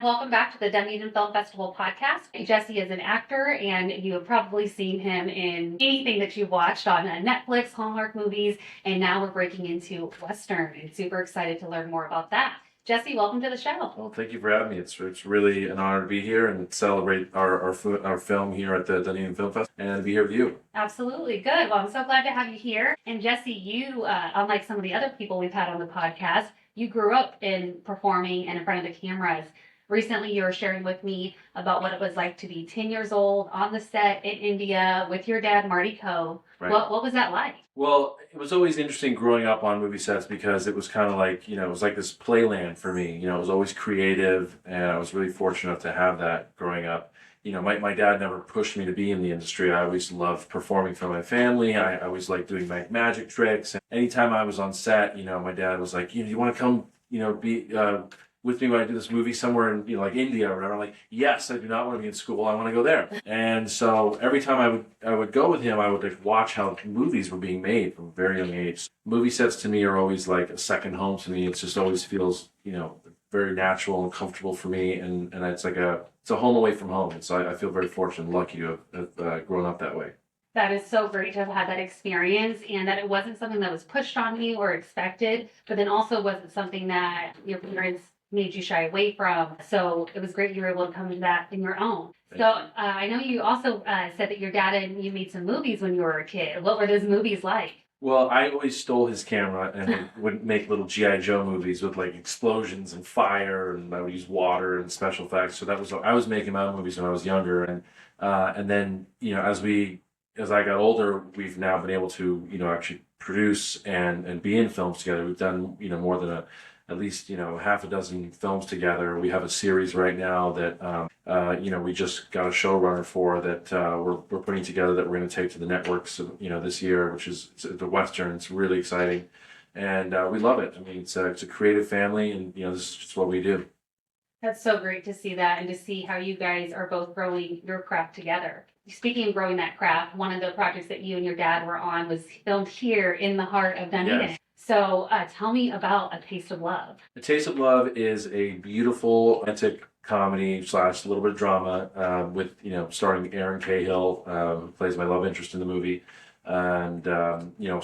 Welcome back to the Dunedin Film Festival Podcast. Jesse is an actor, and you have probably seen him in anything that you've watched on Netflix, Hallmark movies, and now we're breaking into Western, and super excited to learn more about that. Jesse, welcome to the show. Well, thank you for having me. It's really an honor to be here and celebrate our film here at the Dunedin Film Festival and to be here with you. Absolutely. Good. Well, I'm so glad to have you here. And Jesse, you, unlike some of the other people we've had on the podcast, you grew up in performing and in front of the cameras. Recently, you were sharing with me about what it was like to be 10 years old on the set in India with your dad, Marty Kove. Right. What was that like? Well, it was always interesting growing up on movie sets because it was kind of like, it was like this playland for me. It was always creative, and I was really fortunate to have that growing up. My dad never pushed me to be in the industry. I always loved performing for my family. I always liked doing my magic tricks. And anytime I was on set, my dad was like, you want to come, be with me when I do this movie somewhere in, like India or whatever. I'm like, yes, I do not want to be in school. I want to go there. And so every time I would go with him, I would watch how movies were being made from a very young age. Movie sets to me are always like a second home to me. It just always feels, very natural and comfortable for me. And it's like it's a home away from home. And so I feel very fortunate and lucky to have grown up that way. That is so great to have had that experience, and that it wasn't something that was pushed on you or expected, but then also wasn't something that your parents made you shy away from. So it was great you were able to come to that in your own. I know you also said that your dad and you made some movies when you were a kid. What were those movies like? Well, I always stole his camera and would make little G.I. Joe movies with like explosions and fire, and I would use water and special effects. So I was making my own movies when I was younger, and then as I got older, we've now been able to actually produce and be in films together. We've done more than at least half a dozen films together. We have a series right now that we just got a showrunner for that we're putting together that we're going to take to the networks this year, which is the Western. It's really exciting, and we love it. I mean, it's a creative family, and this is just what we do. That's so great to see that, and to see how you guys are both growing your craft together. Speaking of growing that craft, one of the projects that you and your dad were on was filmed here in the heart of Dunedin. Yes. So tell me about A Taste of Love. A Taste of Love is a beautiful romantic comedy / a little bit of drama with starring Erin Cahill, who plays my love interest in the movie. And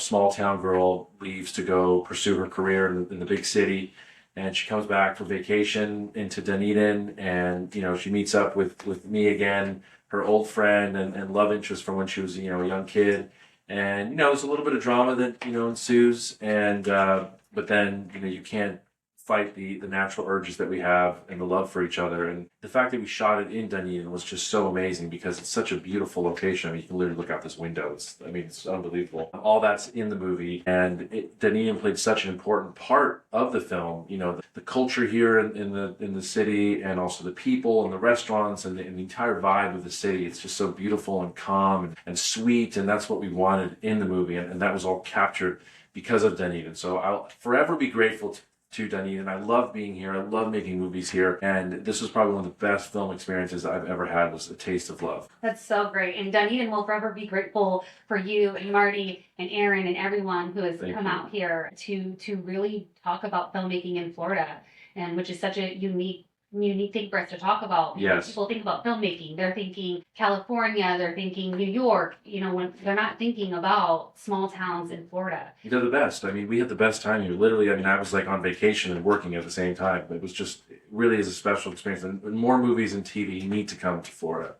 small town girl leaves to go pursue her career in the big city, and she comes back for vacation into Dunedin, and she meets up with me again, her old friend and love interest from when she was a young kid. And there's a little bit of drama that ensues, and but then you can't fight the natural urges that we have and the love for each other. And the fact that we shot it in Dunedin was just so amazing because it's such a beautiful location. I mean, you can literally look out this window. It's unbelievable. All that's in the movie, and Dunedin played such an important part of the film. The culture here in the city, and also the people and the restaurants and the entire vibe of the city. It's just so beautiful and calm and sweet, and that's what we wanted in the movie, and that was all captured because of Dunedin. So I'll forever be grateful to Dunedin. I love being here. I love making movies here. And this was probably one of the best film experiences I've ever had, was A Taste of Love. That's so great. And Dunedin will forever be grateful for you and Marty and Aaron and everyone who has come out here to really talk about filmmaking in Florida, and which is such a unique thing for us to talk about. Yes. People think about filmmaking, they're thinking California, they're thinking New York, when they're not thinking about small towns in Florida. They're the best. I mean, we had the best time here. Literally, I was like on vacation and working at the same time. It was just, it really is a special experience. And more movies and TV need to come to Florida.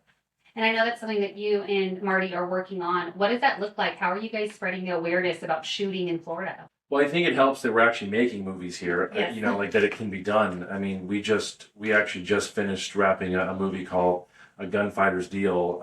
And I know that's something that you and Marty are working on. What does that look like? How are you guys spreading the awareness about shooting in Florida? Well, I think it helps that we're actually making movies here, yes. That it can be done. I mean, we actually just finished wrapping a movie called A Gunfighter's Deal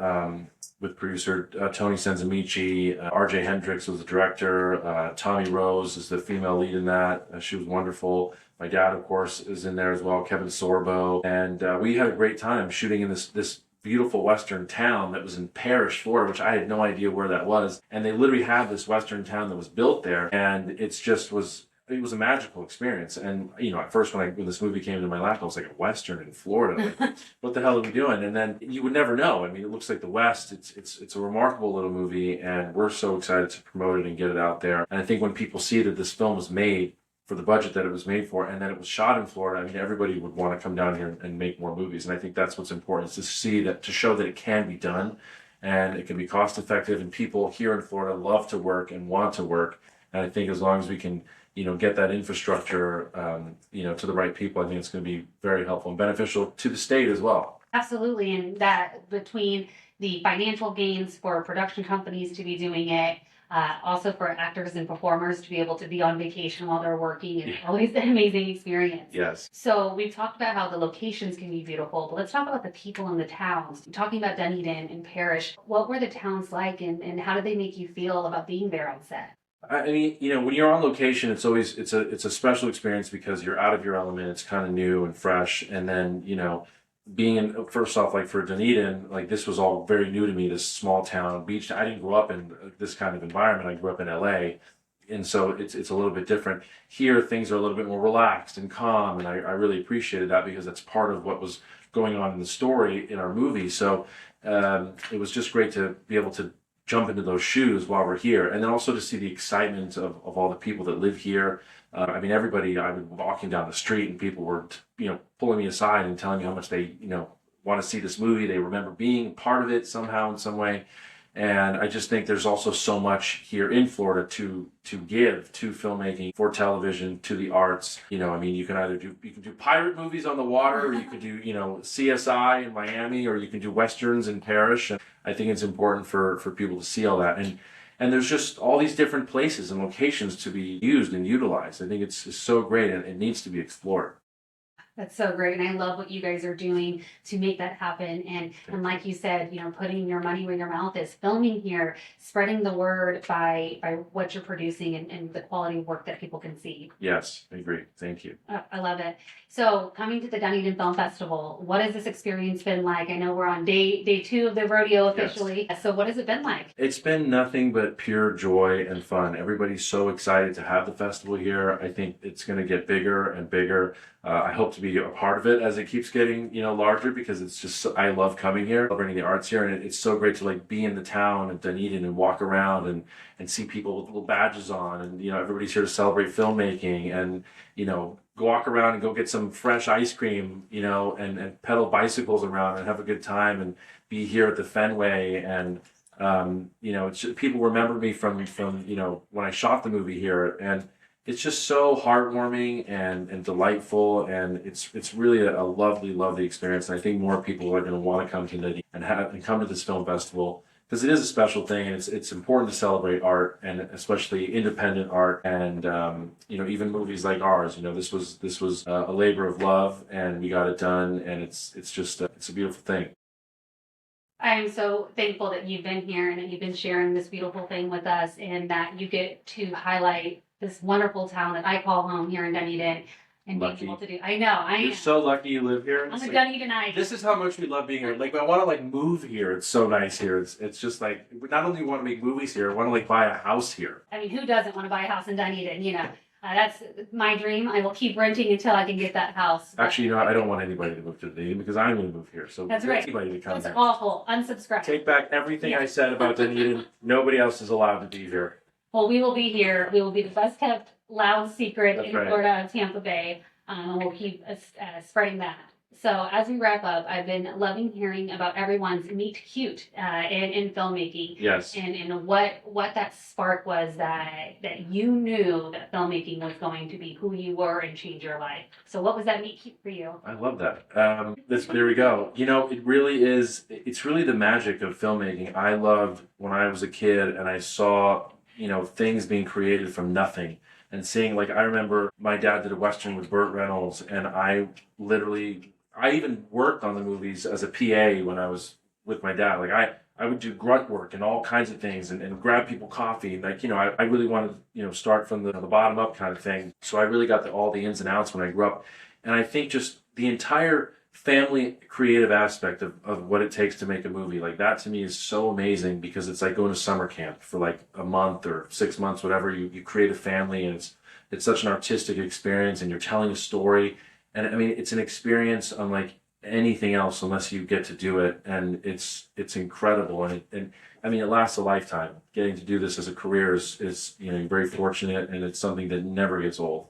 with producer Tony Senzamichi. R.J. Hendricks was the director. Tommy Rose is the female lead in that. She was wonderful. My dad, of course, is in there as well, Kevin Sorbo. And we had a great time shooting in this beautiful western town that was in Parrish, Florida, which I had no idea where that was. And they literally had this western town that was built there, and it was a magical experience. And at first when this movie came into my lap, I was like, a western in Florida, like, what the hell are we doing? And then you would never know. I mean, it looks like the West. It's a remarkable little movie, and we're so excited to promote it and get it out there. And I think when people see that this film was made for the budget that it was made for, and then it was shot in Florida. I mean, everybody would want to come down here and make more movies. And I think that's what's important, is to see that, to show that it can be done and it can be cost effective, and people here in Florida love to work and want to work. And I think as long as we can, get that infrastructure, to the right people, I think it's going to be very helpful and beneficial to the state as well. Absolutely. And that between the financial gains for production companies to be doing it, also for actors and performers to be able to be on vacation while they're working, it's always an amazing experience. Yes. So we've talked about how the locations can be beautiful, but let's talk about the people in the towns. Talking about Dunedin and Parish, what were the towns like, and how did they make you feel about being there on set? I mean, when you're on location, it's always it's a special experience because you're out of your element. It's kind of new and fresh, and then being in, first off, like for Dunedin, like this was all very new to me. This small town beach. I didn't grow up in this kind of environment. I grew up in LA, and so it's a little bit different. Here, things are a little bit more relaxed and calm, and I really appreciated that because that's part of what was going on in the story in our movie. So it was just great to be able to jump into those shoes while we're here, and then also to see the excitement of all the people that live here. I mean, everybody, I was walking down the street and people were, pulling me aside and telling me how much they, want to see this movie. They remember being part of it somehow in some way. And I just think there's also so much here in Florida to give to filmmaking, for television, to the arts. I mean, you can do pirate movies on the water, or you could do, CSI in Miami, or you can do Westerns in Parish. And I think it's important for people to see all that. And there's just all these different places and locations to be used and utilized. I think it's so great, and it needs to be explored. That's so great. And I love what you guys are doing to make that happen. And like you said, putting your money where your mouth is, filming here, spreading the word by what you're producing, and the quality of work that people can see. Yes, I agree. Thank you. I love it. So coming to the Dunedin Film Festival, what has this experience been like? I know we're on day 2 of the rodeo officially. Yes. So what has it been like? It's been nothing but pure joy and fun. Everybody's so excited to have the festival here. I think it's going to get bigger and bigger. I hope to be a part of it as it keeps getting, larger, because it's just, I love coming here, celebrating the arts here. And it's so great to be in the town of Dunedin and walk around and see people with little badges on, and, everybody's here to celebrate filmmaking, and, go walk around and go get some fresh ice cream, and pedal bicycles around and have a good time, and be here at the Fenway. And, it's just, people remember me from, when I shot the movie here, and it's just so heartwarming and delightful, and it's really a lovely, lovely experience. And I think more people are going to want to come to Dunedin and come to this film festival, because it is a special thing, and it's important to celebrate art, and especially independent art, and even movies like ours. This was a labor of love, and we got it done, and it's just it's a beautiful thing. I am so thankful that you've been here and that you've been sharing this beautiful thing with us, and that you get to highlight this wonderful town that I call home here in Dunedin, and being able to do. I know. You're so lucky you live here. I'm a Dunedinite. This is how much we love being here. I want to move here. It's so nice here. It's just not only want to make movies here, I want to buy a house here. I mean, who doesn't want to buy a house in Dunedin? That's my dream. I will keep renting until I can get that house. Actually, I don't want anybody to move to Dunedin, because I'm going to move here. So that's right. Anybody to come. That's awful. Unsubscribe. Take back everything I said about Dunedin. Nobody else is allowed to be here. Well, we will be here. We will be the best kept loud secret in Florida and Tampa Bay. And we'll keep spreading that. So as we wrap up, I've been loving hearing about everyone's meet cute in filmmaking. Yes. And what that spark was that you knew that filmmaking was going to be who you were and change your life. So what was that meet cute for you? I love that. There we go. It really is. It's really the magic of filmmaking. I loved when I was a kid and I saw, things being created from nothing. And seeing, I remember my dad did a Western with Burt Reynolds, and I even worked on the movies as a PA when I was with my dad. I would do grunt work and all kinds of things, and grab people coffee. I really wanted to, start from the bottom up kind of thing. So I really got all the ins and outs when I grew up. And I think just the entire family creative aspect of what it takes to make a movie, that to me is so amazing, because it's like going to summer camp for a month or 6 months, whatever. You create a family, and it's such an artistic experience, and you're telling a story. And I mean, it's an experience unlike anything else unless you get to do it. And it's incredible. And I mean, it lasts a lifetime. Getting to do this as a career is you're very fortunate, and it's something that never gets old.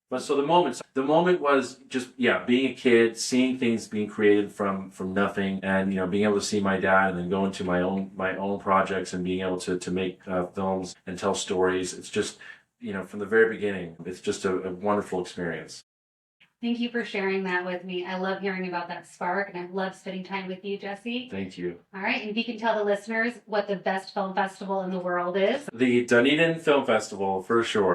But so the moment was just, yeah, being a kid, seeing things being created from nothing, and being able to see my dad, and then go into my own projects and being able to make films and tell stories. It's just, from the very beginning, it's just a wonderful experience. Thank you for sharing that with me. I love hearing about that spark, and I've loved spending time with you, Jesse. Thank you. All right, and if you can tell the listeners what the best film festival in the world is. The Dunedin Film Festival, for sure.